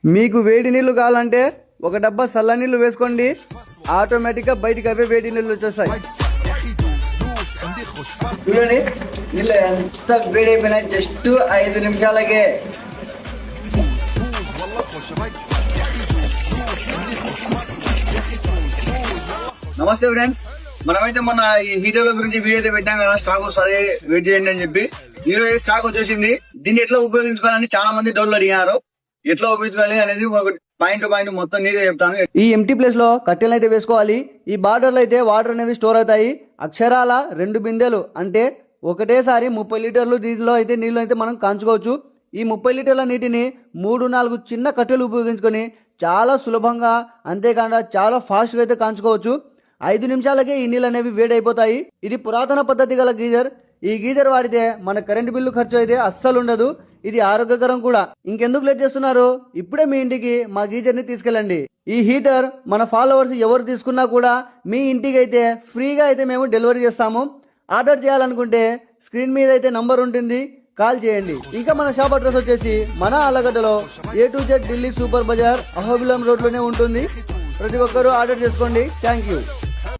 మీకు వేడి నీళ్లు కావాలంటే ఒక డబ్బా చల్ల నీళ్లు వేసుకోండి, ఆటోమేటిక్ గా బయటికి అవే వేడి నీళ్లు వచ్చేస్తాయి. చూడండి నీళ్ళు ఎంత వేడి అయిపోయినాయి, జస్ట్ 5 నిమిషాలకే. నమస్తే ఫ్రెండ్స్, మనమైతే మొన్న ఈ హీటర్ల గురించి వీడియో అయితే పెట్టాం కదా, స్టాక్ వస్తుంది వెయిట్ చేయండి అని చెప్పి. ఈ రోజు స్టాక్ వచ్చేసింది. దీన్ని ఎట్లా ఉపయోగించుకోవాలని చాలా మంది డౌట్లు అడిగారు. ఎట్లా ఉపయోగించుకోవాలి అనేది ఒక పాయింట్ టు పాయింట్ మొత్తం నీట్గా చెప్తాను. ఈ ఎంటీ ప్లేస్ లో కట్టెలు అయితే వేసుకోవాలి. ఈ బార్డర్ లో అయితే వాటర్ అనేవి స్టోర్ అవుతాయి. అక్షరాల 2 బిందెలు అంటే ఒకటేసారి 30 లీటర్లు దీనిలో అయితే నీళ్లు అయితే మనం కాంచుకోవచ్చు. ఈ 30 లీటర్ల నీటిని 3-4 చిన్న కట్టెలు ఉపయోగించుకొని చాలా సులభంగా, అంతేకాకుండా చాలా ఫాస్ట్గా అయితే కాంచుకోవచ్చు. 5 నిమిషాలకే ఈ నీళ్ళు అనేవి వేడైపోతాయి. ఇది పురాతన పద్ధతి గల గీజర్. ఈ గీజర్ వాడితే మన కరెంటు బిల్లు ఖర్చు అయితే అస్సలు ఉండదు. ఇది ఆరోగ్యకరం కూడా. ఇంకెందుకు లేట్ చేస్తున్నారు, ఇప్పుడే మీ ఇంటికి మా గీజర్ ని తీసుకెళ్ళండి. ఈ హీటర్ మన ఫాలోవర్స్ ఎవరు తీసుకున్నా కూడా మీ ఇంటికి అయితే ఫ్రీగా అయితే మేము డెలివరీ చేస్తాము. ఆర్డర్ చేయాలనుకుంటే స్క్రీన్ మీద అయితే నంబర్ ఉంటుంది, కాల్ చేయండి. ఇంకా మన షాప్ అడ్రస్ వచ్చేసి మన ఆలగడ్డలో A to Z Delhi super Bazar Ahobilam road లోనే ఉంటుంది. ప్రతి ఒక్కరూ ఆర్డర్ చేసుకోండి. Thank you.